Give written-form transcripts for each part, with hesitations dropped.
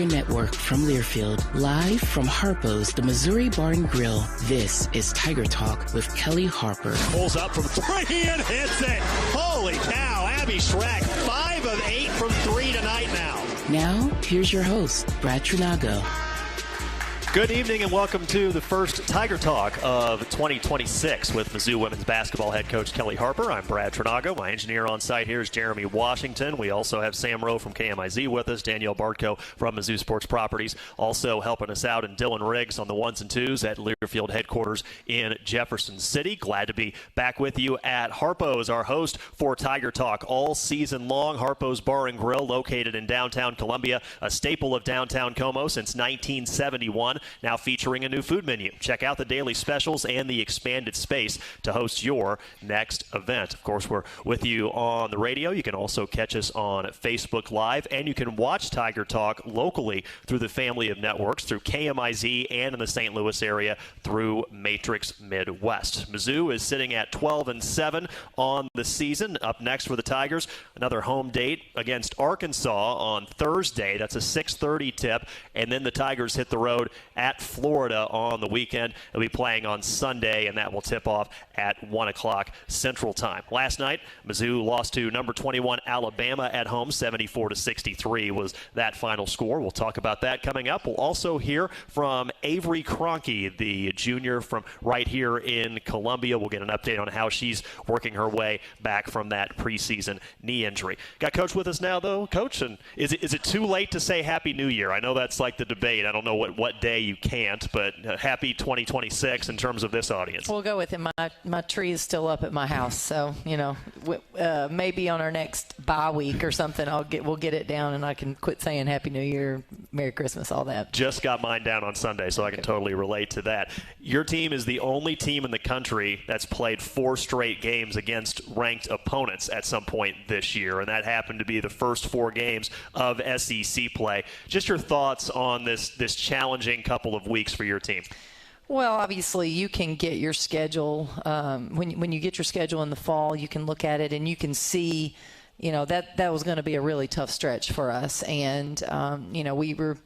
Network from Learfield, live from Harpo's, the Missouri Barn Grill. This is Tiger Talk with Kellie Harper. Pulls up from 3 and hits it. Holy cow, Abby Schreck, 5 of 8 from 3 tonight now. Now, here's your host, Brad Trinago. Good evening and welcome to the first Tiger Talk of 2026 with Mizzou women's basketball head coach Kellie Harper. I'm Brad Trinago. My engineer on site here is Jeremy Washington. We also have Sam Rowe from KMIZ with us, Danielle Bartko from Mizzou Sports Properties. Also helping us out, and Dylan Riggs on the ones and twos at Learfield headquarters in Jefferson City. Glad to be back with you at Harpo's, our host for Tiger Talk all season long. Harpo's Bar and Grill, located in downtown Columbia, a staple of downtown Como since 1971. Now featuring a new food menu. Check out the daily specials and the expanded space to host your next event. Of course, we're with you on the radio. You can also catch us on Facebook Live, and you can watch Tiger Talk locally through the family of networks, through KMIZ and in the St. Louis area through Matrix Midwest. Mizzou is sitting at 12-7 on the season. Up next for the Tigers, another home date against Arkansas on Thursday. That's a 6:30 tip, and then the Tigers hit the road at Florida on the weekend. They'll be playing on Sunday, and that will tip off at 1 o'clock Central Time. Last night, Mizzou lost to number 21 Alabama at home. 74-63 was that final score. We'll talk about that coming up. We'll also hear from Avery Kroenke, the junior from right here in Columbia. We'll get an update on how she's working her way back from that preseason knee injury. Got Coach with us now, though. Coach, and is it too late to say Happy New Year? I know that's like the debate. I don't know what day you can't, but happy 2026 in terms of this audience. We'll go with it. My tree is still up at my house, so maybe on our next bye week or something, we'll get it down, and I can quit saying Happy New Year, Merry Christmas, all that. Just got mine down on Sunday, so I can totally relate to that. Your team is the only team in the country that's played 4 straight games against ranked opponents at some point this year, and that happened to be the first 4 games of SEC play. Just your thoughts on this challenging couple of weeks for your team. Well, obviously, you can get your schedule. When you get your schedule in the fall, you can look at it and you can see, that was going to be a really tough stretch for us. And, we were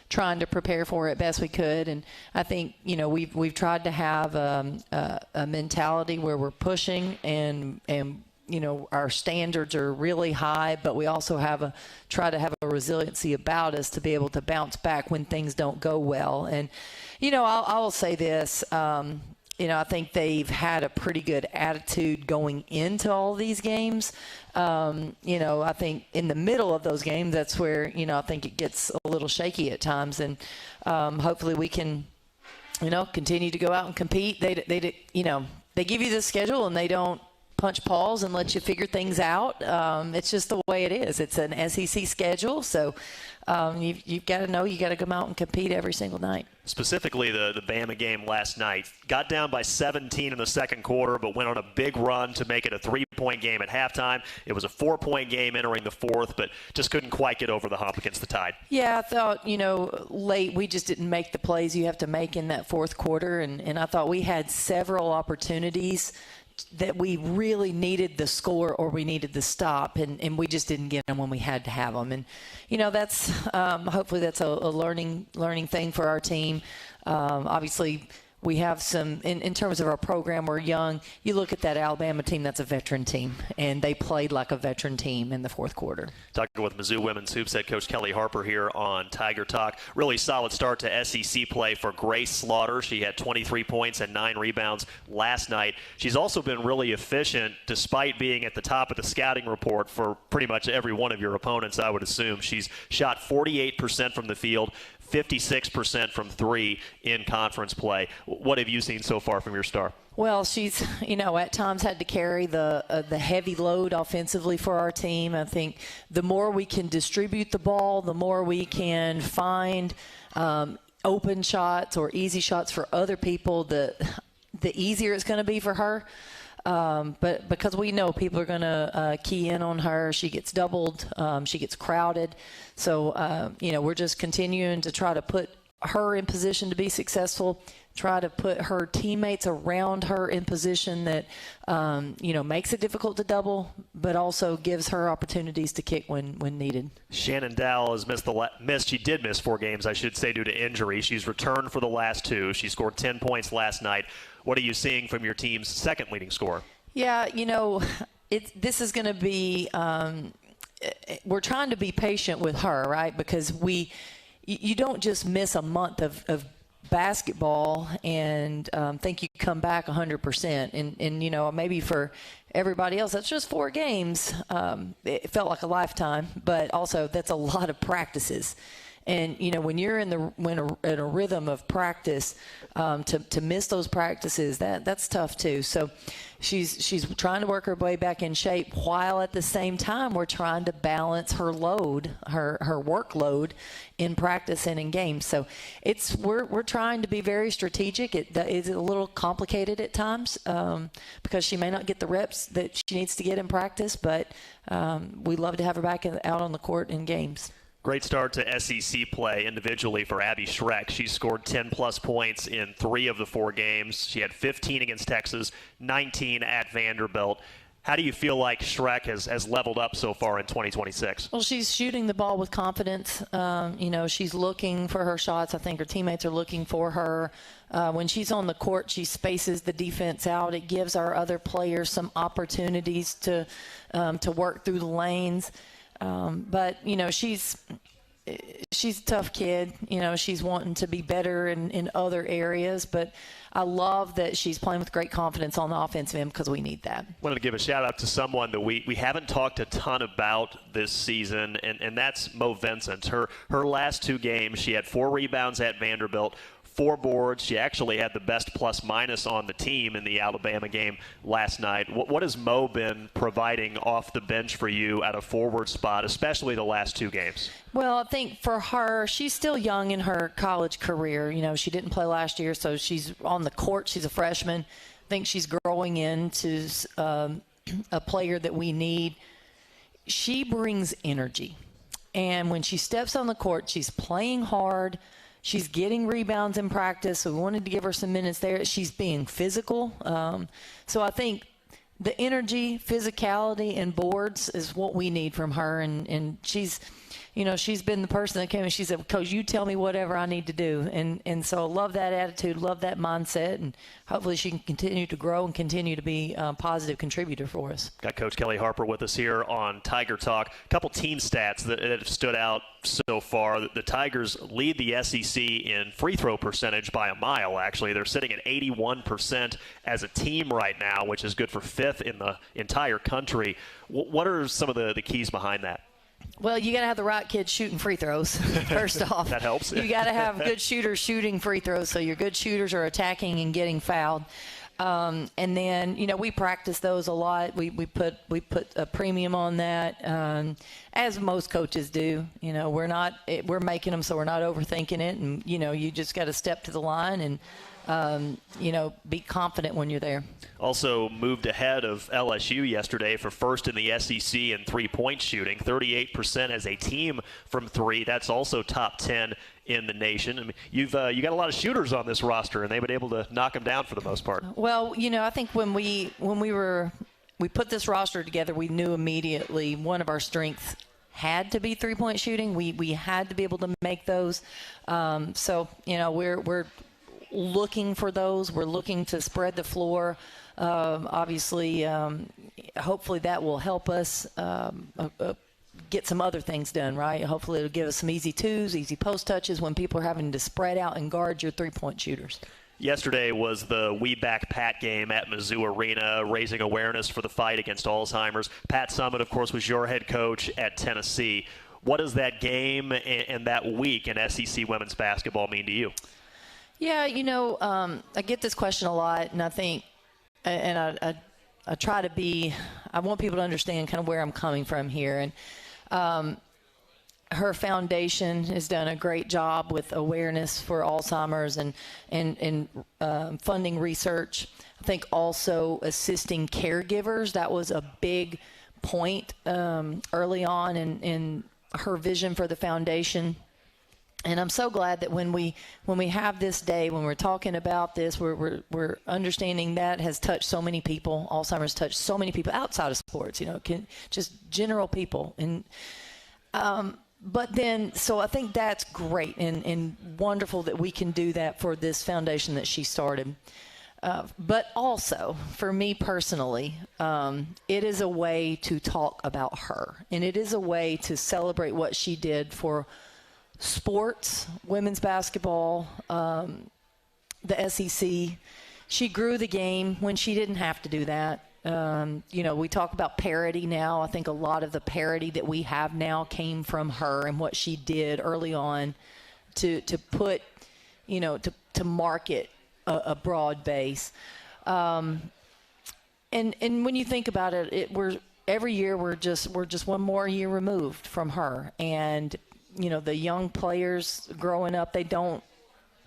trying to prepare for it best we could. And I think, we've tried to have a mentality where we're pushing and our standards are really high, but we also try to have a resiliency about us to be able to bounce back when things don't go well. And, I'll say this, I think they've had a pretty good attitude going into all these games. I think in the middle of those games, that's where, I think it gets a little shaky at times. And hopefully we can, continue to go out and compete. They give you the schedule and they don't punch pause and let you figure things out. It's just the way it is. It's an SEC schedule, so you've got to know you got to come out and compete every single night. Specifically, the Bama game last night. Got down by 17 in the second quarter, but went on a big run to make it a 3-point game at halftime. It was a 4-point game entering the fourth, but just couldn't quite get over the hump against the Tide. Yeah, I thought, late we just didn't make the plays you have to make in that fourth quarter, and I thought we had several opportunities that we really needed the score or we needed the stop, and we just didn't get them when we had to have them. And, that's hopefully that's a learning thing for our team. Obviously, we have some, in terms of our program, we're young. You look at that Alabama team, that's a veteran team, and they played like a veteran team in the fourth quarter. Talking with Mizzou women's hoops head coach Kellie Harper here on Tiger Talk. Really solid start to SEC play for Grace Slaughter. She had 23 points and 9 rebounds last night. She's also been really efficient despite being at the top of the scouting report for pretty much every one of your opponents, I would assume. She's shot 48% from the field, 56% from 3 in conference play. What have you seen so far from your star? Well, she's, at times had to carry the heavy load offensively for our team. I think the more we can distribute the ball, the more we can find open shots or easy shots for other people, the easier it's going to be for her. But because we know people are going to key in on her, she gets doubled, she gets crowded. So, we're just continuing to try to put her in position to be successful, try to put her teammates around her in position that, makes it difficult to double, but also gives her opportunities to kick when needed. Shannon Dowell has she did miss 4 games, I should say, due to injury. She's returned for the last 2. She scored 10 points last night. What are you seeing from your team's second leading scorer? Yeah, this is going to be we're trying to be patient with her, right? Because you don't just miss a month of basketball and think you come back 100%. And maybe for everybody else, that's just 4 games. It felt like a lifetime, but also that's a lot of practices. And, when you're in a rhythm of practice, to miss those practices, that's tough too. So she's trying to work her way back in shape while at the same time we're trying to balance her load, her workload in practice and in games. So we're trying to be very strategic. It is a little complicated at times because she may not get the reps that she needs to get in practice, but we love to have her back out on the court in games. Great start to SEC play individually for Abby Schreck. She scored 10-plus points in 3 of the 4 games. She had 15 against Texas, 19 at Vanderbilt. How do you feel like Schreck has leveled up so far in 2026? Well, she's shooting the ball with confidence. She's looking for her shots. I think her teammates are looking for her. When she's on the court, she spaces the defense out. It gives our other players some opportunities to work through the lanes. But she's a tough kid. She's wanting to be better in other areas. But I love that she's playing with great confidence on the offensive end because we need that. Wanted to give a shout-out to someone that we haven't talked a ton about this season, and that's Mo Vincent. Her last 2 games, she had 4 rebounds at Vanderbilt, 4 boards. She actually had the best plus-minus on the team in the Alabama game last night. What has Mo been providing off the bench for you at a forward spot, especially the last 2 games? Well, I think for her, she's still young in her college career. She didn't play last year, so she's on the court. She's a freshman. I think she's growing into a player that we need. She brings energy. And when she steps on the court, she's playing hard. She's getting rebounds in practice, so we wanted to give her some minutes there. She's being physical. So I think the energy, physicality, and boards is what we need from her. And she's been the person that came and she said, Coach, you tell me whatever I need to do. And so I love that attitude, love that mindset, and hopefully she can continue to grow and continue to be a positive contributor for us. Got Coach Kellie Harper with us here on Tiger Talk. A couple team stats that have stood out so far. The Tigers lead the SEC in free throw percentage by a mile, actually. They're sitting at 81% as a team right now, which is good for 5th in the entire country. What are some of the keys behind that? Well, you got to have the right kids shooting free throws, first off. That helps. You got to have good shooters shooting free throws, so your good shooters are attacking and getting fouled. And then, we practice those a lot. We put a premium on that, as most coaches do. We're making them so we're not overthinking it. And, you just got to step to the line and, be confident when you're there. Also moved ahead of LSU yesterday for first in the SEC in three-point shooting, 38% as a team from 3. That's also top 10 in the nation. I mean, you got a lot of shooters on this roster, and they've been able to knock them down for the most part. Well, I think when we put this roster together, we knew immediately one of our strengths had to be three-point shooting. We had to be able to make those. So we're looking for those. We're looking to spread the floor. Obviously, hopefully that will help us get some other things done, right? Hopefully it'll give us some easy twos, easy post touches when people are having to spread out and guard your three-point shooters. Yesterday was the We Back Pat game at Mizzou Arena, raising awareness for the fight against Alzheimer's. Pat Summitt, of course, was your head coach at Tennessee. What does that game and that week in SEC women's basketball mean to you? Yeah, I get this question a lot, and I think, and I try to be, I want people to understand kind of where I'm coming from here. And her foundation has done a great job with awareness for Alzheimer's and funding research. I think also assisting caregivers. That was a big point early on in her vision for the foundation. And I'm so glad that when we have this day, when we're talking about this, we're understanding that has touched so many people. Alzheimer's touched so many people outside of sports, just general people. And but then, so I think that's great and wonderful that we can do that for this foundation that she started. But also, for me personally, it is a way to talk about her. And it is a way to celebrate what she did for sports, women's basketball, the SEC. She grew the game when she didn't have to do that. We talk about parity now. I think a lot of the parity that we have now came from her and what she did early on to put, to market a broad base. And when you think about it, every year we're just one more year removed from her. And the young players growing up, they don't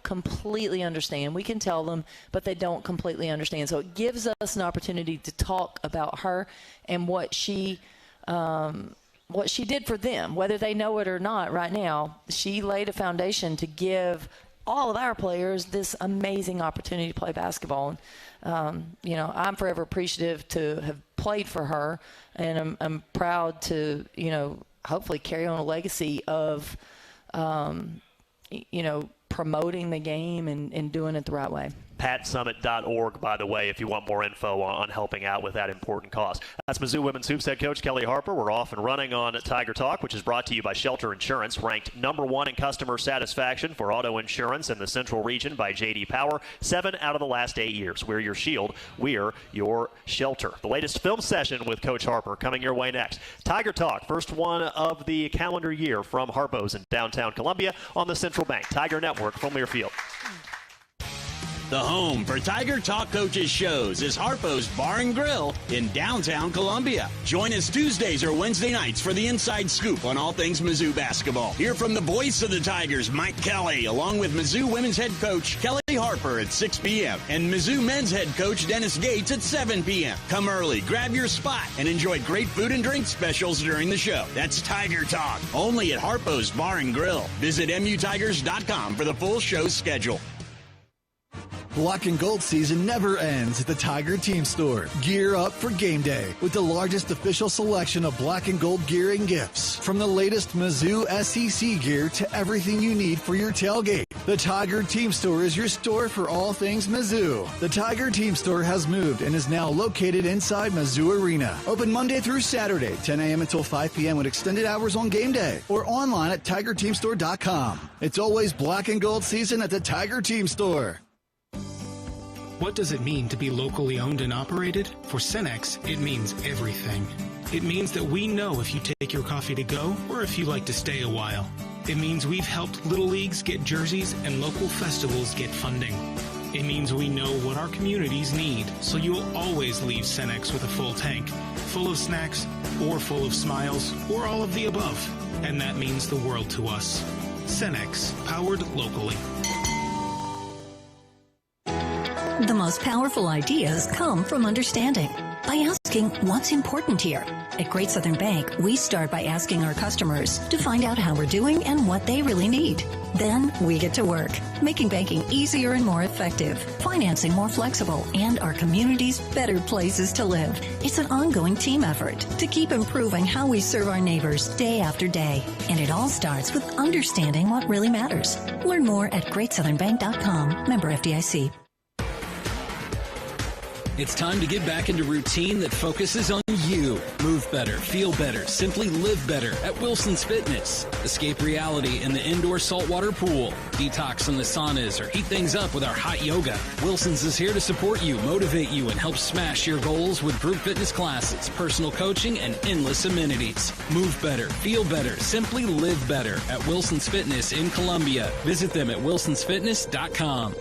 completely understand. We can tell them, but they don't completely understand. So it gives us an opportunity to talk about her and what she did for them, whether they know it or not. Right now, she laid a foundation to give all of our players this amazing opportunity to play basketball. I'm forever appreciative to have played for her, and I'm proud to, hopefully carry on a legacy of, promoting the game and doing it the right way. PatSummit.org, by the way, if you want more info on helping out with that important cause. That's Mizzou Women's Hoops head coach Kellie Harper. We're off and running on Tiger Talk, which is brought to you by Shelter Insurance, ranked #1 in customer satisfaction for auto insurance in the Central Region by J.D. Power. 7 out of the last 8 years. We're your shield. We're your shelter. The latest film session with Coach Harper coming your way next. Tiger Talk, first one of the calendar year from Harpo's in downtown Columbia on the Central Bank Tiger Network from Learfield. The home for Tiger Talk Coaches shows is Harpo's Bar and Grill in downtown Columbia. Join us Tuesdays or Wednesday nights for the inside scoop on all things Mizzou basketball. Hear from the voice of the Tigers, Mike Kelly, along with Mizzou women's head coach Kellie Harper at 6 p.m. and Mizzou men's head coach Dennis Gates at 7 p.m. Come early, grab your spot, and enjoy great food and drink specials during the show. That's Tiger Talk, only at Harpo's Bar and Grill. Visit MUTigers.com for the full show schedule. Black and gold season never ends at the Tiger Team Store. Gear up for game day with the largest official selection of black and gold gear and gifts. From the latest Mizzou SEC gear to everything you need for your tailgate. The Tiger Team Store is your store for all things Mizzou. The Tiger Team Store has moved and is now located inside Mizzou Arena. Open Monday through Saturday, 10 a.m. until 5 p.m. with extended hours on game day or online at TigerTeamStore.com. It's always black and gold season at the Tiger Team Store. What does it mean to be locally owned and operated? For Cenex, it means everything. It means that we know if you take your coffee to go or if you like to stay a while. It means we've helped Little Leagues get jerseys and local festivals get funding. It means we know what our communities need, so you'll always leave Cenex with a full tank, full of snacks, or full of smiles, or all of the above. And that means the world to us. Cenex, powered locally. The most powerful ideas come from understanding. By asking what's important here. At Great Southern Bank, we start by asking our customers to find out how we're doing and what they really need. Then we get to work, making banking easier and more effective, financing more flexible, and our communities better places to live. It's an ongoing team effort to keep improving how we serve our neighbors day after day. And it all starts with understanding what really matters. Learn more at GreatSouthernBank.com. Member FDIC. It's time to get back into routine that focuses on you. Move better, feel better, simply live better at Wilson's Fitness. Escape reality in the indoor saltwater pool. Detox from the saunas or heat things up with our hot yoga. Wilson's is here to support you, motivate you, and help smash your goals with group fitness classes, personal coaching, and endless amenities. Move better, feel better, simply live better at Wilson's Fitness in Columbia. Visit them at wilsonsfitness.com.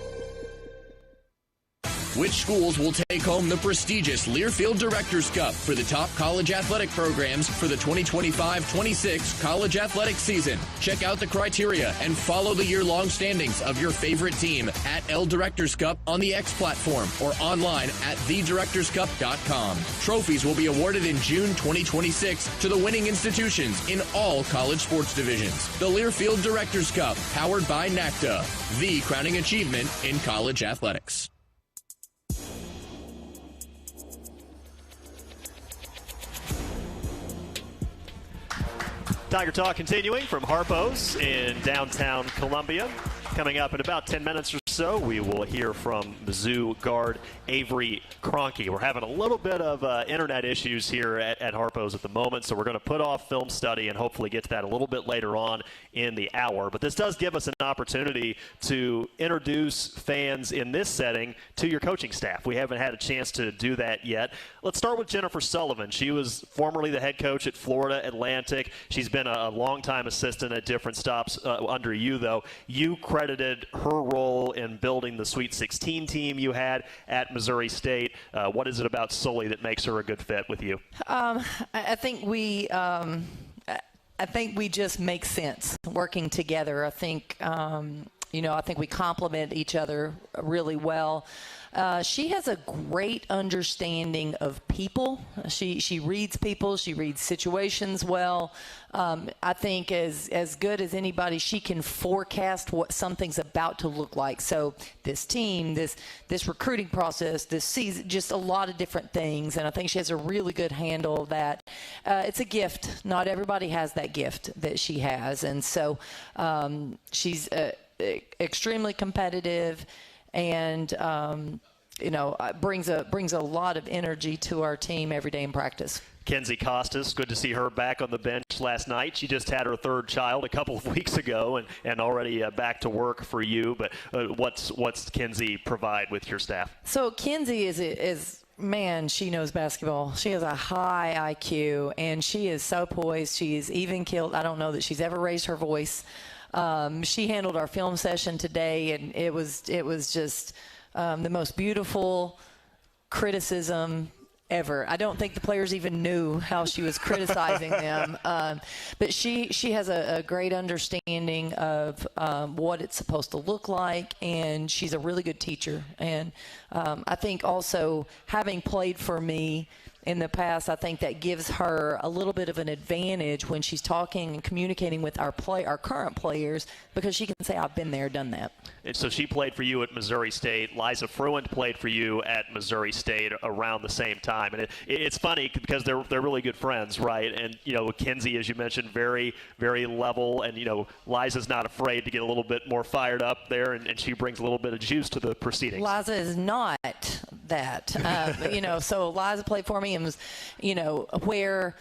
Which schools will take home the prestigious Learfield Directors Cup for the top college athletic programs for the 2025-26 college athletic season? Check out the criteria and follow the year-long standings of your favorite team at L Directors Cup on the X platform or online at thedirectorscup.com. Trophies will be awarded in June 2026 to the winning institutions in all college sports divisions. The Learfield Directors Cup, powered by NACDA, the crowning achievement in college athletics. Tiger Talk continuing from Harpo's in downtown Columbia. Coming up in about 10 minutes or so, we will hear from Mizzou guard Avery Kroenke. We're having a little bit of internet issues here at Harpo's at the moment, so we're going to put off film study and hopefully get to that a little bit later on in the hour. But this does give us an opportunity to introduce fans in this setting to your coaching staff. We haven't had a chance to do that yet. Let's start with Jennifer Sullivan. She was formerly the head coach at Florida Atlantic. She's been a longtime assistant at different stops under you, though. You credited her role in building the Sweet 16 team you had at Missouri State. What is it about Sully that makes her a good fit with you? I think we just make sense working together. I think I think we complement each other really well. She has a great understanding of people. She reads people. She reads situations well. I think as good as anybody, she can forecast what something's about to look like. So this team, this recruiting process, this season, just a lot of different things. And I think she has a really good handle of that. It's a gift. Not everybody has that gift that she has. And so she's extremely competitive and brings a lot of energy to our team every day in practice. Kenzie Costas, good to see her back on the bench last night. She just had her third child a couple of weeks ago and already back to work for you. But what's Kenzie provide with your staff? So Kenzie is man, she knows basketball. She has a high IQ, and she is so poised. She is even-keeled. I don't know that she's ever raised her voice. She handled our film session today, and it was just the most beautiful criticism ever. I don't think the players even knew how she was criticizing them. But she has a great understanding of what it's supposed to look like, and she's a really good teacher. And I think also having played for me in the past, I think that gives her a little bit of an advantage when she's talking and communicating with our current players, because she can say, I've been there, done that. And so she played for you at Missouri State. Liza Fruent played for you at Missouri State around the same time. And it's funny because they're really good friends, right? And, Kenzie, as you mentioned, very, very level. And, Liza's not afraid to get a little bit more fired up there, and she brings a little bit of juice to the proceedings. Liza is not that. So Liza played for me and was, where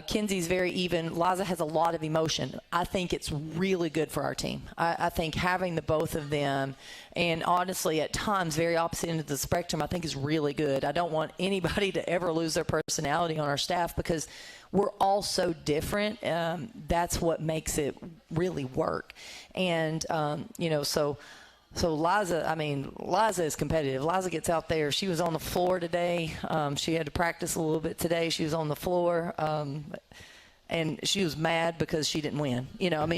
Kenzie's very even. Liza has a lot of emotion. I think it's really good for our team. I think having the both of them, and honestly at times very opposite end of the spectrum, I think is really good. I don't want anybody to ever lose their personality on our staff because we're all so different. That's what makes it really work. And, So Liza is competitive. Liza gets out there. She was on the floor today. She had to practice a little bit today. She was on the floor, and she was mad because she didn't win.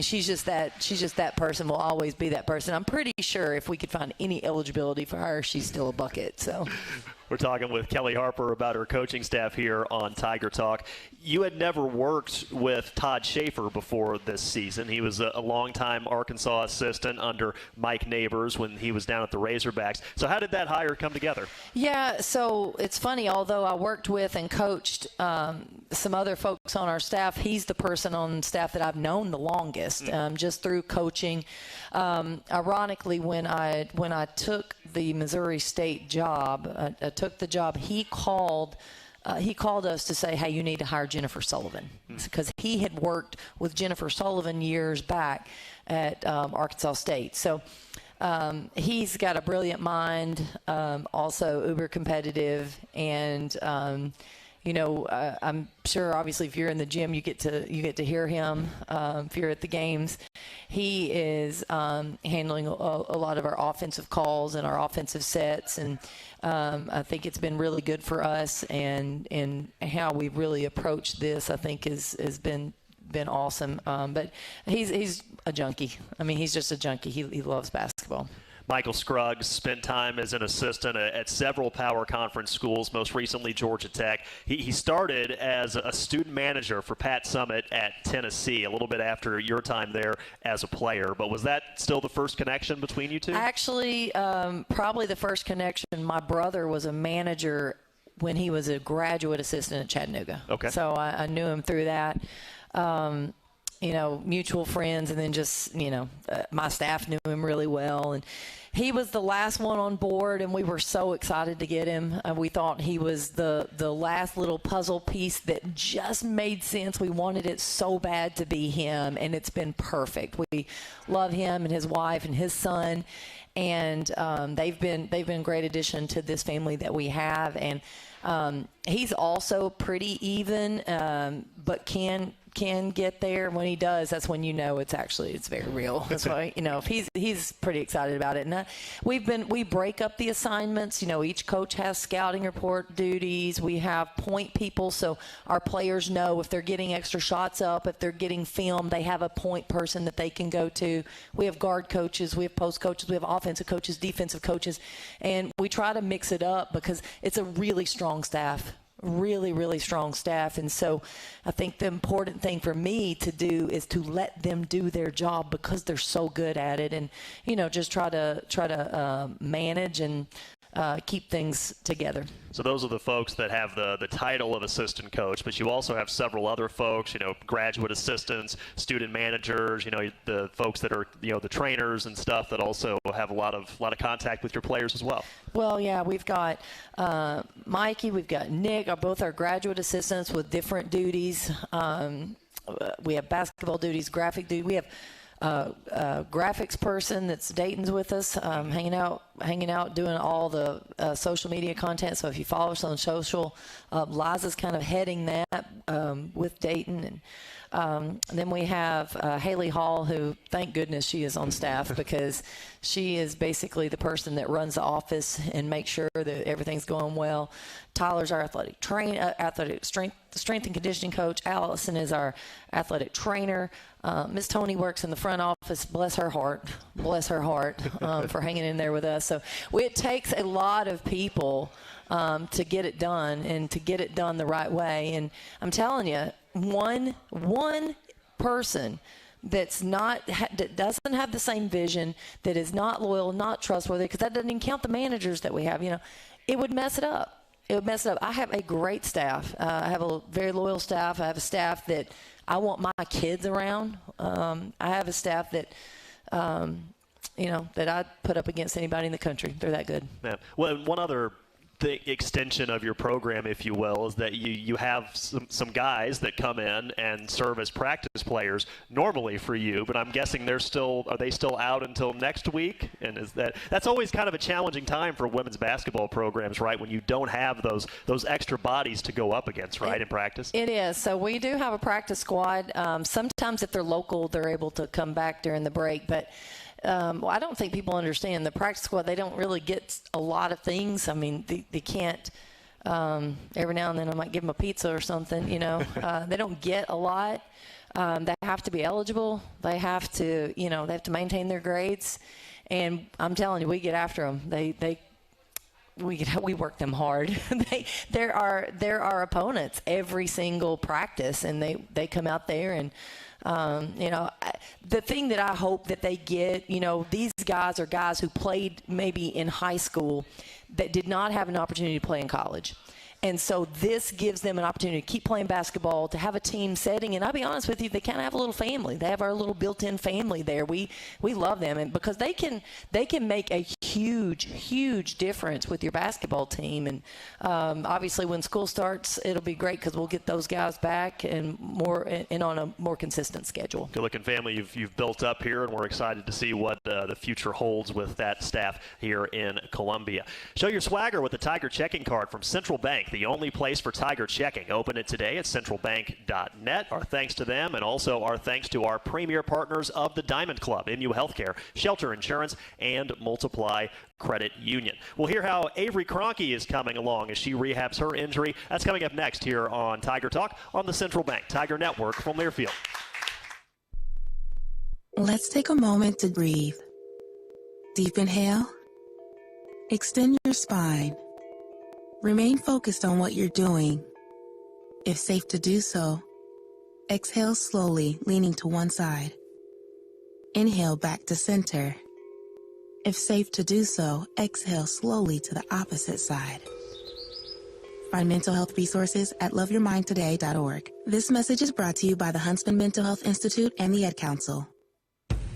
She's just that person. Will always be that person. I'm pretty sure if we could find any eligibility for her, she's still a bucket. So. We're talking with Kellie Harper about her coaching staff here on Tiger Talk. You had never worked with Todd Schaefer before this season. He was a longtime Arkansas assistant under Mike Neighbors when he was down at the Razorbacks. So how did that hire come together? Yeah, so it's funny. Although I worked with and coached some other folks on our staff, he's the person on staff that I've known the longest, just through coaching. Ironically, when I took the Missouri State job, I took the job, he called us to say, hey, you need to hire Jennifer Sullivan, because he had worked with Jennifer Sullivan years back at Arkansas State. So he's got a brilliant mind, also uber competitive, and I'm sure obviously if you're in the gym, you get to hear him. If you're at the games, he is handling a lot of our offensive calls and our offensive sets, and I think it's been really good for us, and how we really approached this, I think has been awesome. But he's a junkie. I mean, he's just a junkie. He loves basketball. Michael Scruggs spent time as an assistant at several power conference schools, most recently Georgia Tech. He started as a student manager for Pat Summitt at Tennessee, a little bit after your time there as a player. But was that still the first connection between you two? Actually, probably the first connection. My brother was a manager when he was a graduate assistant at Chattanooga. Okay. So I knew him through that. Mutual friends, and then just, my staff knew him really well. And he was the last one on board, and we were so excited to get him. We thought he was the last little puzzle piece that just made sense. We wanted it so bad to be him, and it's been perfect. We love him and his wife and his son, and they've been a great addition to this family that we have. And he's also pretty even, but can get there. When he does, that's when it's very real. That's why he's pretty excited about it. And we break up the assignments. Each coach has scouting report duties. We have point people, so our players know if they're getting extra shots up, if they're getting film, they have a point person that they can go to. We have guard coaches, we have post coaches, we have offensive coaches, defensive coaches, and we try to mix it up because it's a really strong staff. Really, really strong staff. And so I think the important thing for me to do is to let them do their job because they're so good at it, and just try to manage and keep things together. So those are the folks that have the title of assistant coach, but you also have several other folks, graduate assistants, student managers, the folks that are, the trainers and stuff that also have a lot of contact with your players as well. Well, yeah, we've got Mikey, we've got Nick, both our graduate assistants with different duties. We have basketball duties, graphic duty. We have graphics person that's Dayton's with us, hanging out, doing all the social media content. So if you follow us on social, Liza's kind of heading that with Dayton. And then we have Haley Hall, who, thank goodness she is on staff, because she is basically the person that runs the office and makes sure that everything's going well. Tyler's our athletic strength and conditioning coach. Allison is our athletic trainer. Miss Tony works in the front office. Bless her heart, for hanging in there with us. So it takes a lot of people to get it done, and to get it done the right way. And I'm telling you, one person that doesn't have the same vision, that is not loyal, not trustworthy, because that doesn't even count the managers that we have, it would mess it up. I have a great staff. I have a very loyal staff. I have a staff that I want my kids around. I have a staff that, that I put up against anybody in the country. They're that good. Yeah. Well, one other extension of your program, if you will, is that you have some guys that come in and serve as practice players normally for you, but I'm guessing are they still out until next week? And that's always kind of a challenging time for women's basketball programs, right? When you don't have those extra bodies to go up against, right, in practice? It is. So we do have a practice squad. Sometimes if they're local, they're able to come back during the break, but I don't think people understand the practice squad. They don't really get a lot of things. I mean, they can't. Every now and then I might give them a pizza or something. They don't get a lot. They have to be eligible. They have to, they have to maintain their grades. And I'm telling you, we get after them. We work them hard. They're our opponents every single practice, and they come out there and. The thing that I hope that they get, these guys are guys who played maybe in high school that did not have an opportunity to play in college. And so this gives them an opportunity to keep playing basketball, to have a team setting. And I'll be honest with you, they kind of have a little family. They have our little built-in family there. We love them, and because they can make a huge difference with your basketball team. And obviously, when school starts, it'll be great because we'll get those guys back and on a more consistent schedule. Good-looking family you've built up here, and we're excited to see what the future holds with that staff here in Columbia. Show your swagger with the Tiger checking card from Central Bank. the only place for Tiger checking. Open it today at centralbank.net. Our thanks to them, and also our thanks to our premier partners of the Diamond Club, MU Healthcare, Shelter Insurance, and Multiply Credit Union. We'll hear how Avery Kroenke is coming along as she rehabs her injury. That's coming up next here on Tiger Talk on the Central Bank Tiger Network from Learfield. Let's take a moment to breathe. Deep inhale. Extend your spine. Remain focused on what you're doing. If safe to do so, exhale slowly, leaning to one side. Inhale back to center. If safe to do so, exhale slowly to the opposite side. Find mental health resources at loveyourmindtoday.org. This message is brought to you by the Huntsman Mental Health Institute and the Ad Council.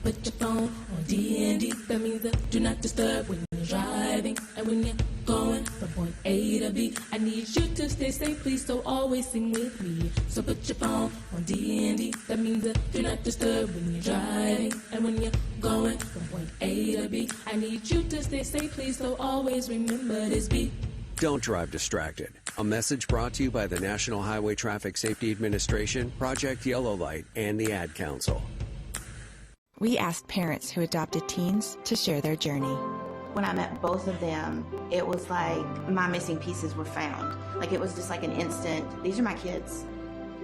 Put your phone on D&D, that means that do not disturb when you're driving. And when you're going from point A to B, I need you to stay safe, please, so always sing with me. So put your phone on D&D, that means that do not disturb when you're driving. And when you're going from point A to B, I need you to stay safe, please, so always remember this beat. Don't drive distracted. A message brought to you by the National Highway Traffic Safety Administration, Project Yellow Light, and the Ad Council. We asked parents who adopted teens to share their journey. When I met both of them, it was like my missing pieces were found. Like it was just like an instant, these are my kids.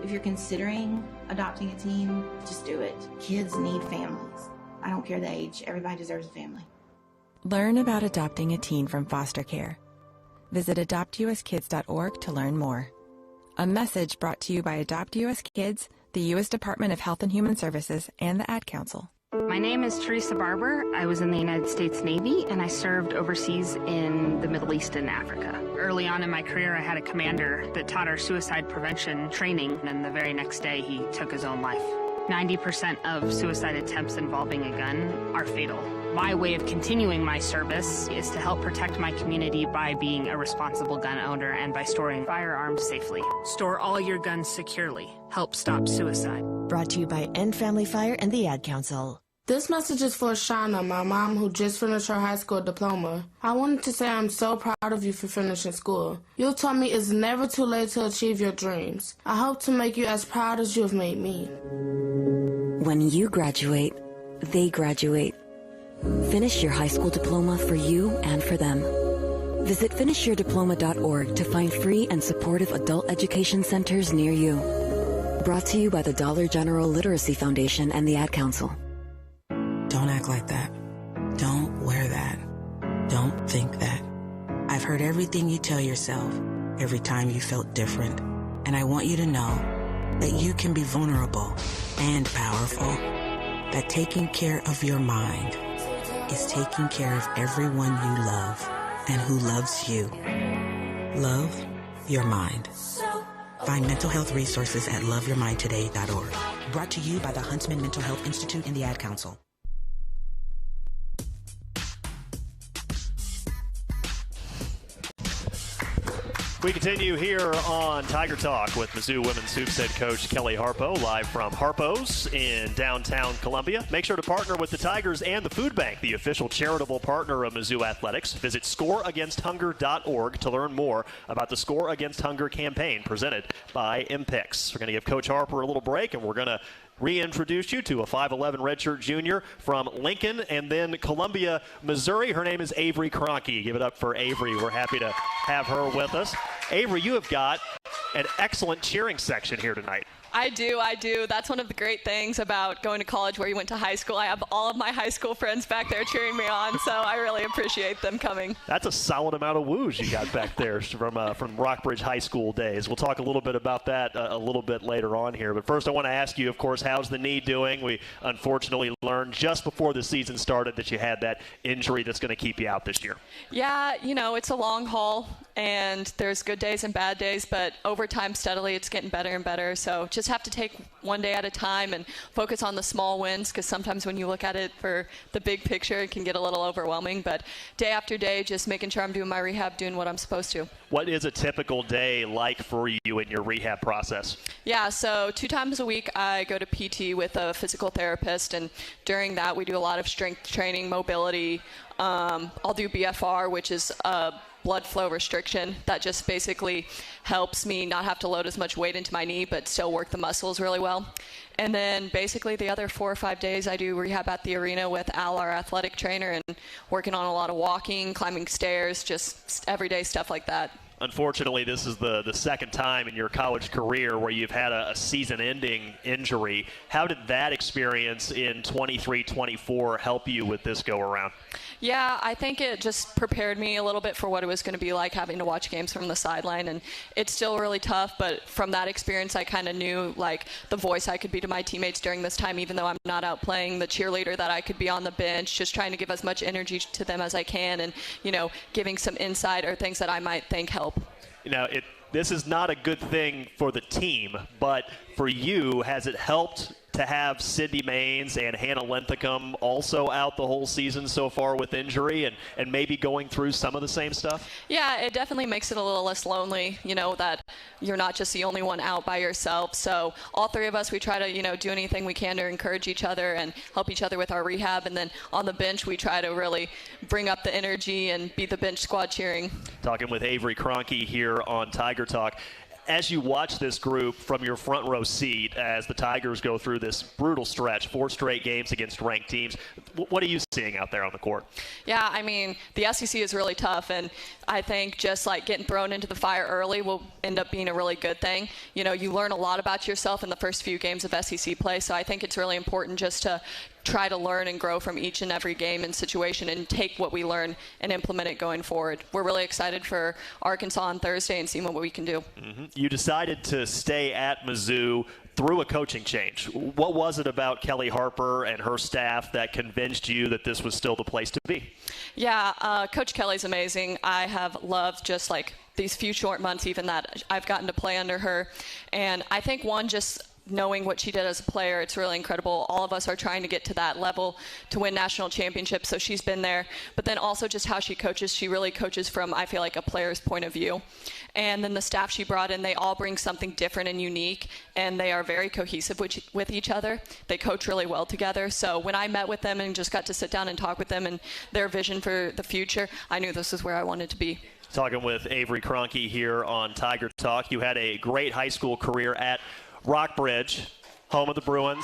If you're considering adopting a teen, just do it. Kids need families. I don't care the age, everybody deserves a family. Learn about adopting a teen from foster care. Visit adoptuskids.org to learn more. A message brought to you by Adopt US Kids, the U.S. Department of Health and Human Services, and the Ad Council. My name is Teresa Barber. I was in the United States Navy, and I served overseas in the Middle East and Africa. Early on in my career, I had a commander that taught our suicide prevention training, and the very next day, he took his own life. 90% of suicide attempts involving a gun are fatal. My way of continuing my service is to help protect my community by being a responsible gun owner and by storing firearms safely. Store all your guns securely. Help stop suicide. Brought to you by End Family Fire and the Ad Council. This message is for Shauna, my mom, who just finished her high school diploma. I wanted to say I'm so proud of you for finishing school. You taught me it's never too late to achieve your dreams. I hope to make you as proud as you have made me. When you graduate, they graduate. Finish your high school diploma for you and for them. Visit finishyourdiploma.org to find free and supportive adult education centers near you. Brought to you by the Dollar General Literacy Foundation and the Ad Council. Don't act like that. Don't wear that. Don't think that. I've heard everything you tell yourself every time you felt different. And I want you to know that you can be vulnerable and powerful. That taking care of your mind is taking care of everyone you love and who loves you. Love your mind. Find mental health resources at loveyourmindtoday.org. Brought to you by the Huntsman Mental Health Institute and the Ad Council. We continue here on Tiger Talk with Mizzou Women's Hoops head coach Kellie Harpo, live from Harpo's in downtown Columbia. Make sure to partner with the Tigers and the Food Bank, the official charitable partner of Mizzou Athletics. Visit scoreagainsthunger.org to learn more about the Score Against Hunger campaign presented by MPICS. We're going to give Coach Harper a little break, and we're going to reintroduce you to a 5'11 redshirt junior from Lincoln and then Columbia, Missouri. Her name is Avery Kroenke. Give it up for Avery. We're happy to have her with us. Avery, you have got an excellent cheering section here tonight. I do. That's one of the great things about going to college where you went to high school. I have all of my high school friends back there cheering me on, so I really appreciate them coming. That's a solid amount of woos you got back there from Rockbridge High School days. We'll talk a little bit about that a little bit later on here. But first I want to ask you, of course, how's the knee doing? We unfortunately learned just before the season started that you had that injury that's going to keep you out this year. Yeah, it's a long haul, and there's good days and bad days, but over time, steadily, it's getting better and better. So just have to take one day at a time and focus on the small wins, because sometimes when you look at it for the big picture, it can get a little overwhelming. But day after day, just making sure I'm doing my rehab, doing what I'm supposed to. What is a typical day like for you in your rehab process? Yeah, so 2 times a week I go to PT with a physical therapist, and during that we do a lot of strength training, mobility. I'll do BFR, which is blood flow restriction that just basically helps me not have to load as much weight into my knee but still work the muscles really well. And then basically the other 4 or 5 days I do rehab at the arena with Al, our athletic trainer, and working on a lot of walking, climbing stairs, just everyday stuff like that. Unfortunately, this is the second time in your college career where you've had a season-ending injury. How did that experience in 23-24 help you with this go-around? Yeah, I think it just prepared me a little bit for what it was going to be like having to watch games from the sideline, and it's still really tough, but from that experience I kind of knew like the voice I could be to my teammates during this time, even though I'm not out playing, the cheerleader that I could be on the bench, just trying to give as much energy to them as I can, and giving some insight or things that I might think help. This is not a good thing for the team, but for you, has it helped to have Sydney Maines and Hannah Linthicum also out the whole season so far with injury and maybe going through some of the same stuff? Yeah, it definitely makes it a little less lonely, that you're not just the only one out by yourself. So all three of us, we try to, do anything we can to encourage each other and help each other with our rehab. And then on the bench, we try to really bring up the energy and be the bench squad cheering. Talking with Avery Kroenke here on Tiger Talk. As you watch this group from your front row seat as the Tigers go through this brutal stretch, 4 straight games against ranked teams, what are you seeing out there on the court? Yeah, I mean, the SEC is really tough, and I think just like getting thrown into the fire early will end up being a really good thing. You learn a lot about yourself in the first few games of SEC play, so I think it's really important just to try to learn and grow from each and every game and situation and take what we learn and implement it going forward. We're really excited for Arkansas on Thursday and seeing what we can do. Mm-hmm. You decided to stay at Mizzou through a coaching change. What was it about Kellie Harper and her staff that convinced you that this was still the place to be? Yeah, Coach Kellie's amazing. I have loved just like these few short months even that I've gotten to play under her. And I think just knowing what she did as a player, it's really incredible. All of us are trying to get to that level to win national championships, so she's been there. But then also just how she coaches, she really coaches from, I feel like, a player's point of view. And then the staff she brought in, they all bring something different and unique, and they are very cohesive with each other. They coach really well together. So when I met with them and just got to sit down and talk with them and their vision for the future, I knew this is where I wanted to be. Talking with Avery Kroenke here on Tiger Talk. You had a great high school career at Rockbridge, home of the Bruins.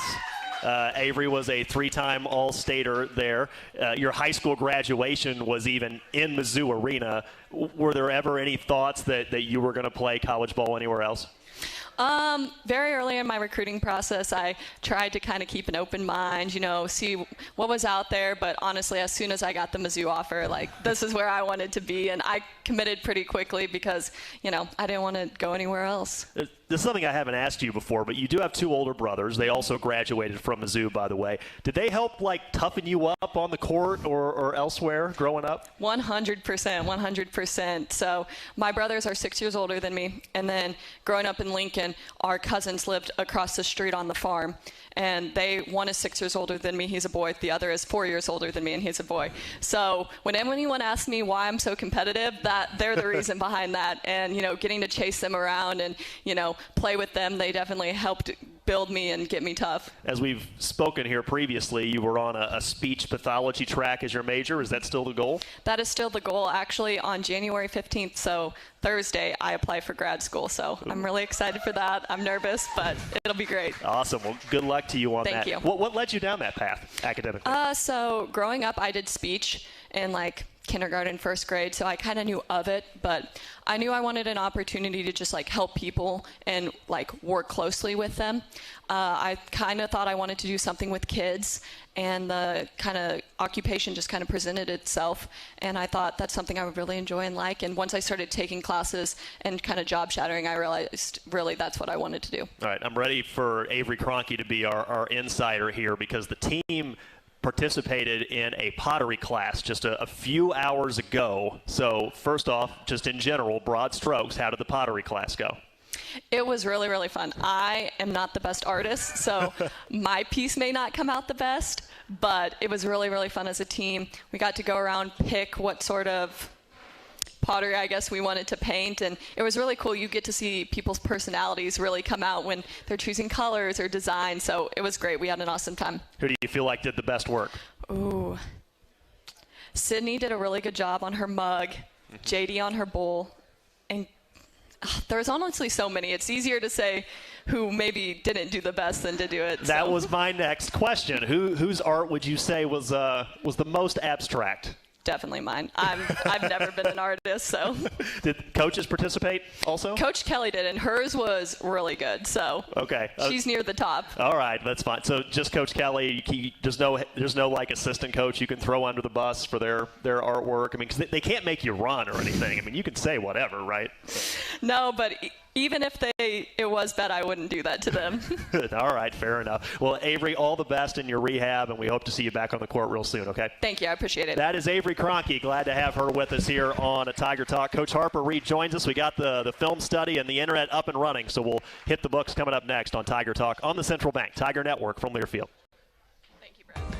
Avery was a 3-time All-Stater there. Your high school graduation was even in Mizzou Arena. Were there ever any thoughts that you were going to play college ball anywhere else? Very early in my recruiting process, I tried to kind of keep an open mind, see what was out there. But honestly, as soon as I got the Mizzou offer, this is where I wanted to be. And I committed pretty quickly because, I didn't want to go anywhere else. This is something I haven't asked you before, but you do have 2 older brothers. They also graduated from Mizzou, by the way. Did they help, toughen you up on the court or elsewhere growing up? 100%, 100%. So my brothers are 6 years older than me. And then growing up in Lincoln, our cousins lived across the street on the farm. And one is 6 years older than me, he's a boy. The other is 4 years older than me, and he's a boy. So when anyone asks me why I'm so competitive, they're the reason behind that. And, getting to chase them around and, play with them, they definitely helped build me and get me tough. As we've spoken here previously, you were on a speech pathology track as your major. Is that still the goal? That is still the goal. Actually, on January 15th, so Thursday, I apply for grad school. So I'm really excited for that. I'm nervous, but it'll be great. Awesome. Well, good luck to you on that. Thank you. What led you down that path academically? So growing up, I did speech in kindergarten, first grade, so I kind of knew of it, but I knew I wanted an opportunity to just help people and work closely with them. I kind of thought I wanted to do something with kids, and the kind of occupation just kind of presented itself, and I thought that's something I would really enjoy and like. And once I started taking classes and kind of job shadowing, I realized really that's what I wanted to do. All right, I'm ready for Avery Kroenke to be our insider here, because the team participated in a pottery class just a few hours ago. So first off, just in general, broad strokes, how did the pottery class go? It was really, really fun. I am not the best artist, so my piece may not come out the best, but it was really, really fun as a team. We got to go around, pick what sort of pottery, I guess, we wanted to paint, and it was really cool. You get to see people's personalities really come out when they're choosing colors or design, so it was great. We had an awesome time. Who do you feel like did the best work? Ooh. Sydney did a really good job on her mug. JD on her bowl, and there's honestly so many. It's easier to say who maybe didn't do the best than to do it. That was my next question. Whose art would you say was the most abstract? Definitely mine. I've never been an artist, so. Did coaches participate also? Coach Kelly did, and hers was really good. So. Okay. She's near the top. All right, that's fine. So just Coach Kelly. There's no like assistant coach you can throw under the bus for their artwork. I mean, 'cause they can't make you run or anything. I mean, you can say whatever, right? No, but even if it was bad, I wouldn't do that to them. All right, fair enough. Well, Avery, all the best in your rehab, and we hope to see you back on the court real soon, okay? Thank you. I appreciate it. That is Avery Kroenke. Glad to have her with us here on a Tiger Talk. Coach Harper rejoins us. We got the film study and the internet up and running, so we'll hit the books coming up next on Tiger Talk on the Central Bank Tiger Network from Learfield.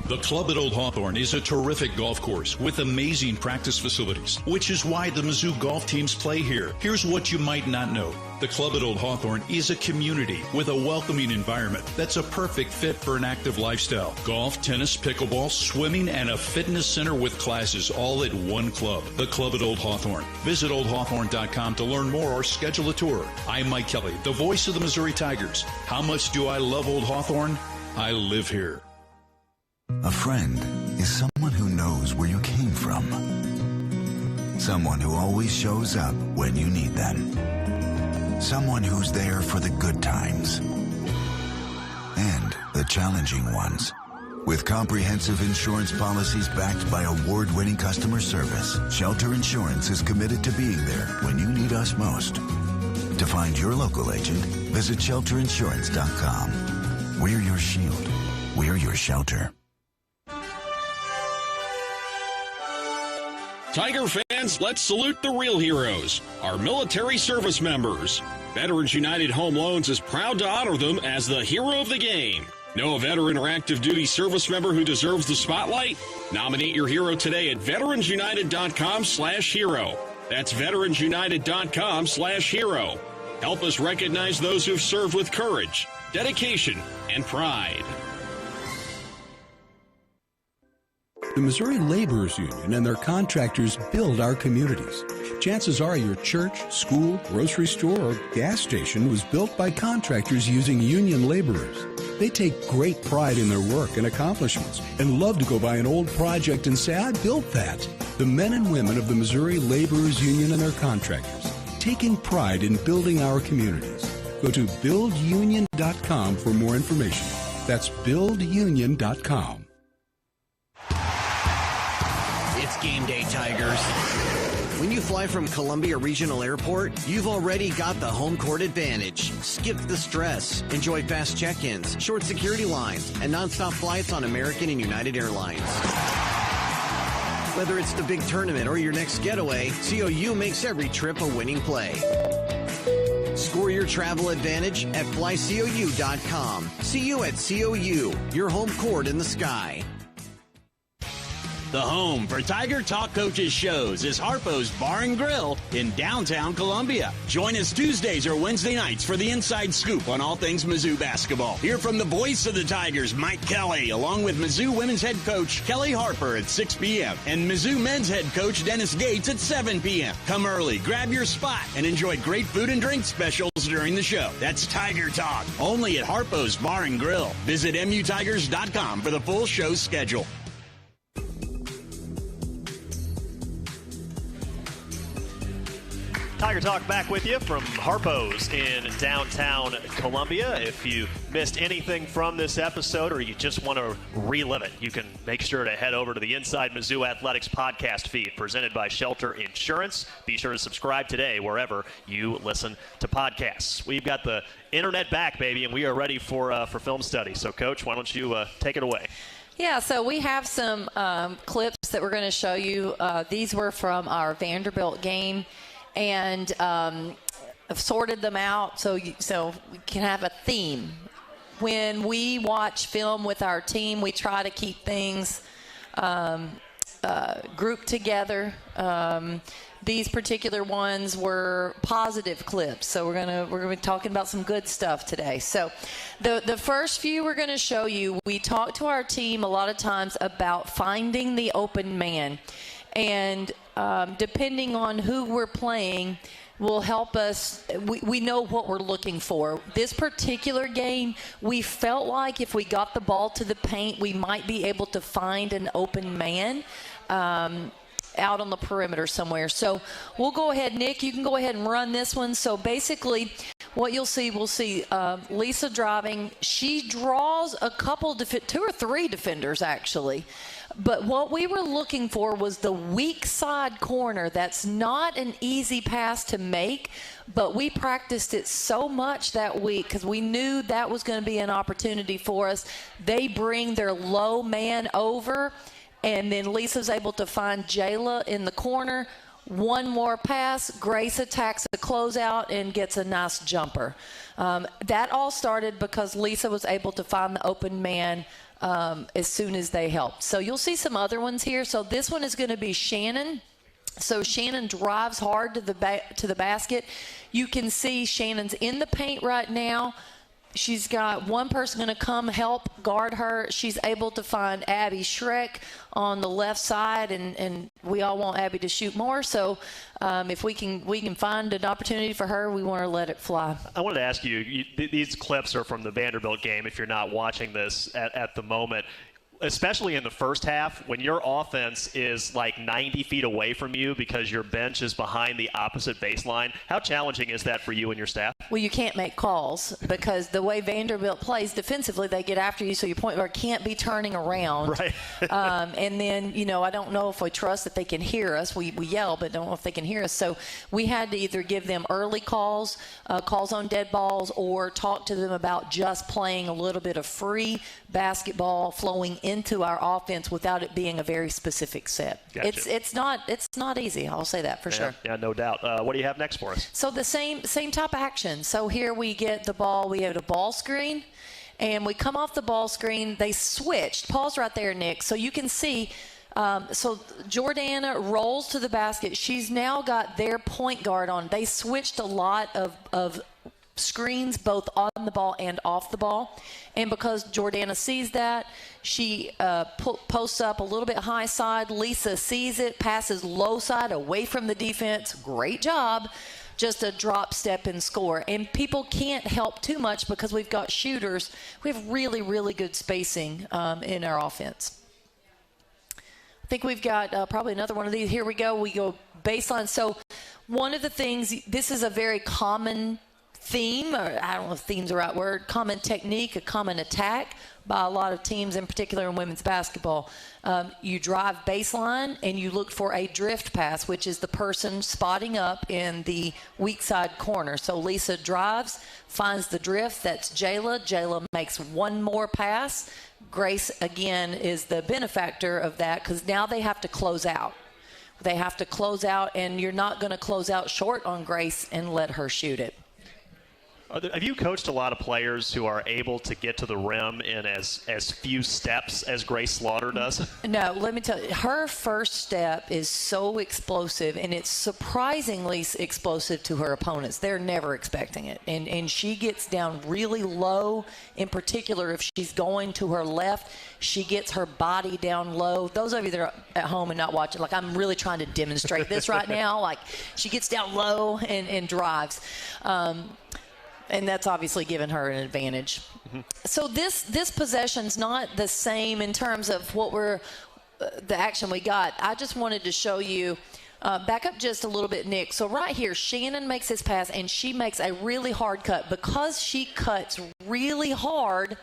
The Club at Old Hawthorne is a terrific golf course with amazing practice facilities, which is why the Mizzou golf teams play here. Here's what you might not know. The Club at Old Hawthorne is a community with a welcoming environment that's a perfect fit for an active lifestyle. Golf, tennis, pickleball, swimming, and a fitness center with classes all at one club. The Club at Old Hawthorne. Visit oldhawthorne.com to learn more or schedule a tour. I'm Mike Kelly, the voice of the Missouri Tigers. How much do I love Old Hawthorne? I live here. A friend is someone who knows where you came from. Someone who always shows up when you need them. Someone who's there for the good times and the challenging ones. With comprehensive insurance policies backed by award-winning customer service, Shelter Insurance is committed to being there when you need us most. To find your local agent, visit shelterinsurance.com. We're your shield. We're your shelter. Tiger fans, let's salute the real heroes, our military service members. Veterans United Home Loans is proud to honor them as the hero of the game. Know a veteran or active duty service member who deserves the spotlight? Nominate your hero today at veteransunited.com/hero. That's veteransunited.com/hero. Help us recognize those who've served with courage, dedication, and pride. The Missouri Laborers Union and their contractors build our communities. Chances are your church, school, grocery store, or gas station was built by contractors using union laborers. They take great pride in their work and accomplishments and love to go by an old project and say, I built that. The men and women of the Missouri Laborers Union and their contractors, taking pride in building our communities. Go to buildunion.com for more information. That's buildunion.com. It's game day, Tigers. When you fly from Columbia Regional Airport, you've already got the home court advantage. Skip the stress. Enjoy fast check-ins, short security lines, and nonstop flights on American and United Airlines. Whether it's the big tournament or your next getaway, COU makes every trip a winning play. Score your travel advantage at flycou.com. See you at COU, your home court in the sky. The home for Tiger Talk Coaches shows is Harpo's Bar and Grill in downtown Columbia. Join us Tuesdays or Wednesday nights for the inside scoop on all things Mizzou basketball. Hear from the voice of the Tigers, Mike Kelly, along with Mizzou women's head coach Kellie Harper at 6 p.m. and Mizzou men's head coach Dennis Gates at 7 p.m. Come early, grab your spot, and enjoy great food and drink specials during the show. That's Tiger Talk, only at Harpo's Bar and Grill. Visit MUTigers.com for the full show schedule. Tiger Talk back with you from Harpo's in downtown Columbia. If you missed anything from this episode or you just want to relive it, you can make sure to head over to the Inside Mizzou Athletics podcast feed presented by Shelter Insurance. Be sure to subscribe today wherever you listen to podcasts. We've got the internet back, baby, and we are ready for film study. So, Coach, why don't you take it away? Yeah, so we have some clips that we're going to show you. These were from our Vanderbilt game. And I've sorted them out so we can have a theme. When we watch film with our team, we try to keep things grouped together. These particular ones were positive clips, so we're gonna be talking about some good stuff today. So the first few we're going to show you, we talk to our team a lot of times about finding the open man. And depending on who we're playing will help us. We know what we're looking for. This particular game, we felt like if we got the ball to the paint, we might be able to find an open man out on the perimeter somewhere. So we'll go ahead, Nick, you can go ahead and run this one. So basically what we'll see Lisa driving. She draws a couple, 2 or 3 defenders actually. But what we were looking for was the weak side corner. That's not an easy pass to make, but we practiced it so much that week because we knew that was going to be an opportunity for us. They bring their low man over, and then Lisa's able to find Jayla in the corner. One more pass, Grace attacks the closeout and gets a nice jumper. That all started because Lisa was able to find the open man as soon as they helped. So you'll see some other ones here. So this one is going to be Shannon. So Shannon drives hard to the basket. You can see Shannon's in the paint right now. She's got one person going to come help guard her. She's able to find Abby Schreck on the left side, and we all want Abby to shoot more. So if we can find an opportunity for her, we want to let it fly. I wanted to ask you, these clips are from the Vanderbilt game if you're not watching this at the moment. Especially in the first half, when your offense is like 90 feet away from you because your bench is behind the opposite baseline, how challenging is that for you and your staff? Well, you can't make calls because the way Vanderbilt plays defensively, they get after you, so your point guard can't be turning around. Right. And then, I don't know if we trust that they can hear us. We yell, but don't know if they can hear us. So we had to either give them early calls on dead balls, or talk to them about just playing a little bit of free basketball flowing into our offense without it being a very specific set. Gotcha. It's not easy. I'll say that for sure. Yeah, no doubt. What do you have next for us? So the same type of action. So here we get the ball. We have a ball screen, and we come off the ball screen. They switched. Pause right there, Nick. So you can see. So Jordana rolls to the basket. She's now got their point guard on. They switched a lot of screens both on the ball and off the ball, and because Jordana sees that, she posts up a little bit high side. Lisa sees it, passes low side away from the defense. Great job. Just a drop step and score. And people can't help too much because we've got shooters. We have really, really good spacing in our offense. I think we've got probably another one of these. Here we go. We go baseline. So one of the things, this is a very common theme, or I don't know if theme's the right word, common technique, a common attack by a lot of teams, in particular in women's basketball. You drive baseline and you look for a drift pass, which is the person spotting up in the weak side corner. So Lisa drives, finds the drift. That's Jayla. Jayla makes one more pass. Grace, again, is the benefactor of that because now they have to close out. They have to close out, and you're not going to close out short on Grace and let her shoot it. Have you coached a lot of players who are able to get to the rim in as few steps as Grace Slaughter does? No, let me tell you, her first step is so explosive, and it's surprisingly explosive to her opponents. They're never expecting it. And she gets down really low. In particular, if she's going to her left, she gets her body down low. Those of you that are at home and not watching, like I'm really trying to demonstrate this right now. Like she gets down low and drives. And that's obviously given her an advantage. Mm-hmm. So this possession's not the same in terms of what the action we got. I just wanted to show you, back up just a little bit, Nick. So right here, Shannon makes this pass, and she makes a really hard cut. Because she cuts really hard,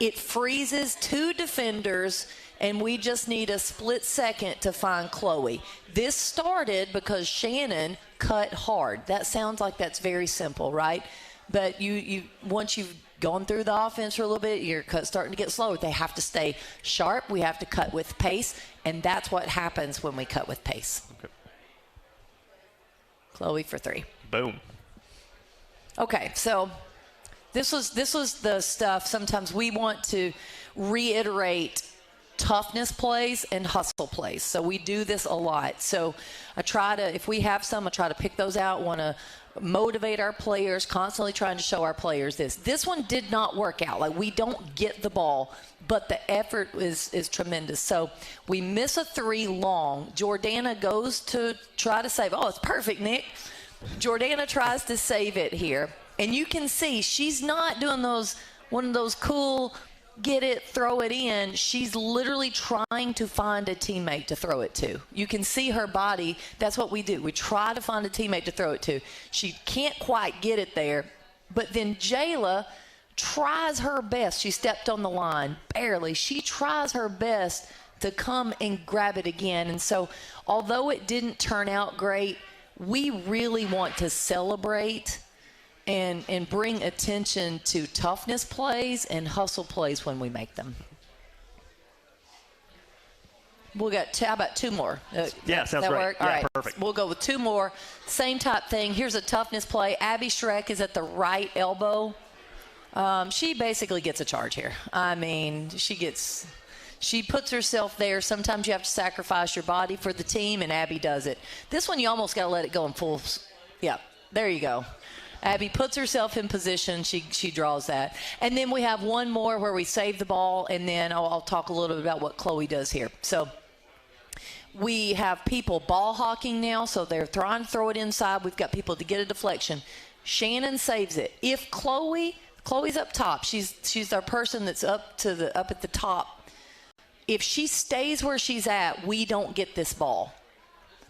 it freezes 2 defenders, and we just need a split second to find Chloe. This started because Shannon cut hard. That sounds like that's very simple, right? But you once you've gone through the offense for a little bit, your cut's starting to get slower. They have to stay sharp. We have to cut with pace, and that's what happens when we cut with pace. Okay. Chloe for 3. Boom. Okay, so this was the stuff. Sometimes we want to reiterate toughness plays and hustle plays. So we do this a lot. So I try to, if we have some, I try to pick those out, want to motivate our players, constantly trying to show our players this. This one did not work out. Like, we don't get the ball, but the effort is tremendous. So we miss a 3 long. Jordana goes to try to save. Oh, it's perfect, Nick. Jordana tries to save it here. And you can see she's not doing one of those cool get it, throw it in. She's literally trying to find a teammate to throw it to. You can see her body. That's what we do. We try to find a teammate to throw it to. She can't quite get it there. But then Jayla tries her best. She stepped on the line, barely. She tries her best to come and grab it again. And so although it didn't turn out great, we really want to celebrate and bring attention to toughness plays and hustle plays when we make them. We'll get how about 2 more? Yeah, sounds great. Work? Yeah, all right, perfect. We'll go with 2 more. Same type thing. Here's a toughness play. Abby Schreck is at the right elbow. She basically gets a charge here. I mean, she puts herself there. Sometimes you have to sacrifice your body for the team, and Abby does it. This one, you almost got to let it go in full. Yeah, there you go. Abby puts herself in position. She draws that. And then we have one more where we save the ball, and then I'll talk a little bit about what Chloe does here. So we have people ball hawking now, so they're trying to throw it inside. We've got people to get a deflection. Shannon saves it. If Chloe's up top, she's our person that's up at the top. If she stays where she's at, we don't get this ball.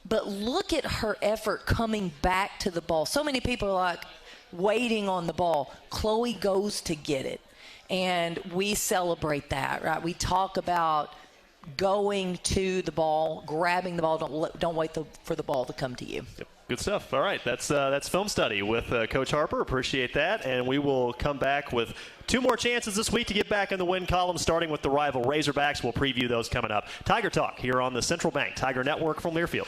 But look at her effort coming back to the ball. So many people are like waiting on the ball. Chloe goes to get it, and we celebrate that, right? We talk about going to the ball, grabbing the ball. Don't wait for the ball to come to you. Yep. Good stuff. All right, that's film study with Coach Harper. Appreciate that, and we will come back with 2 more chances this week to get back in the win column, starting with the rival Razorbacks. We'll preview those coming up. Tiger Talk here on the Central Bank Tiger Network from Learfield.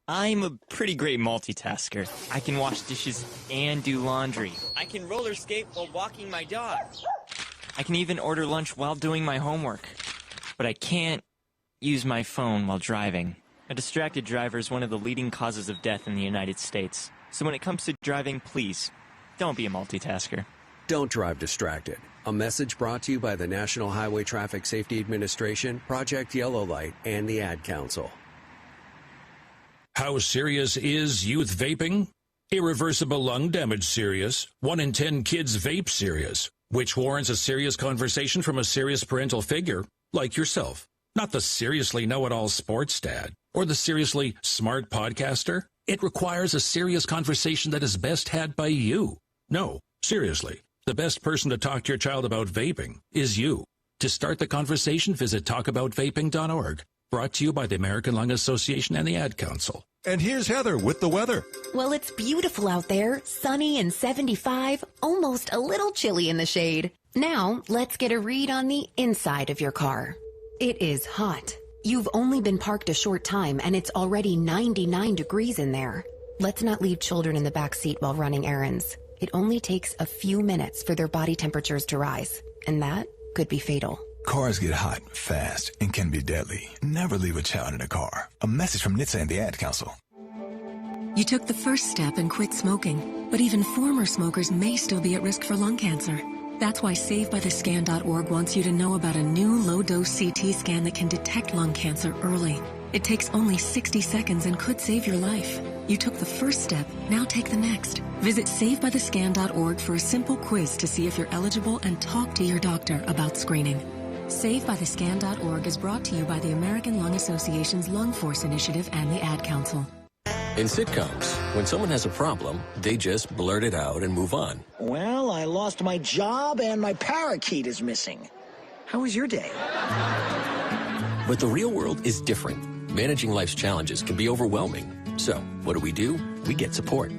I'm a pretty great multitasker. I can wash dishes and do laundry. I can roller skate while walking my dog. I can even order lunch while doing my homework. But I can't use my phone while driving. A distracted driver is one of the leading causes of death in the United States. So when it comes to driving, please, don't be a multitasker. Don't drive distracted. A message brought to you by the National Highway Traffic Safety Administration, Project Yellow Light, and the Ad Council. How serious is youth vaping? Irreversible lung damage serious. 1 in 10 kids vape serious, which warrants a serious conversation from a serious parental figure like yourself. Not the seriously know-it-all sports dad or the seriously smart podcaster. It requires a serious conversation that is best had by you. No, seriously, the best person to talk to your child about vaping is you. To start the conversation, visit talkaboutvaping.org. Brought to you by the American Lung Association and the Ad Council. And here's Heather with the weather. Well, it's beautiful out there, sunny and 75, almost a little chilly in the shade. Now, let's get a read on the inside of your car. It is hot. You've only been parked a short time and it's already 99 degrees in there. Let's not leave children in the back seat while running errands. It only takes a few minutes for their body temperatures to rise, and that could be fatal. Cars get hot, fast, and can be deadly. Never leave a child in a car. A message from NHTSA and the Ad Council. You took the first step and quit smoking, but even former smokers may still be at risk for lung cancer. That's why SaveByTheScan.org wants you to know about a new low-dose CT scan that can detect lung cancer early. It takes only 60 seconds and could save your life. You took the first step, now take the next. Visit SaveByTheScan.org for a simple quiz to see if you're eligible and talk to your doctor about screening. SaveByTheScan.org is brought to you by the American Lung Association's Lung Force Initiative and the Ad Council. In sitcoms, when someone has a problem, they just blurt it out and move on. Well, I lost my job and my parakeet is missing. How was your day? But the real world is different. Managing life's challenges can be overwhelming. So, what do? We get support.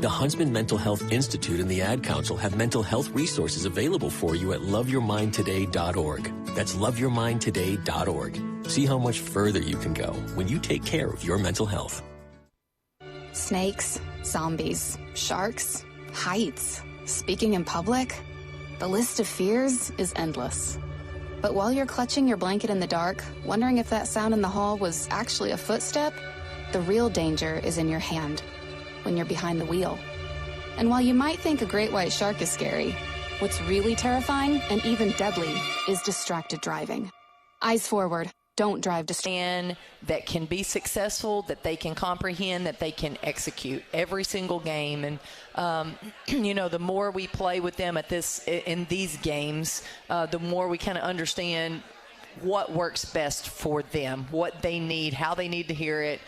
The Huntsman Mental Health Institute and the Ad Council have mental health resources available for you at loveyourmindtoday.org. That's loveyourmindtoday.org. See how much further you can go when you take care of your mental health. Snakes, zombies, sharks, heights, speaking in public. The list of fears is endless. But while you're clutching your blanket in the dark, wondering if that sound in the hall was actually a footstep, The real danger is in your hand, when you're behind the wheel. And while you might think a great white shark is scary, what's really terrifying and even deadly is distracted driving. Eyes forward. Don't drive distracted. That can be successful, that they can comprehend, that they can execute every single game. And, the more we play with them in these games, the more we kind of understand what works best for them, what they need, how they need to hear it.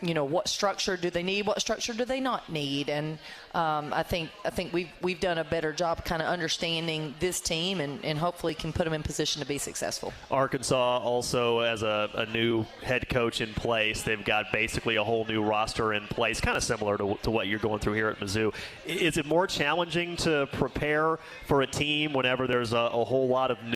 What structure do they need? What structure do they not need? And I think we've done a better job kind of understanding this team and hopefully can put them in position to be successful. Arkansas also has a new head coach in place. They've got basically a whole new roster in place, kind of similar to what you're going through here at Mizzou. Is it more challenging to prepare for a team whenever there's a whole lot of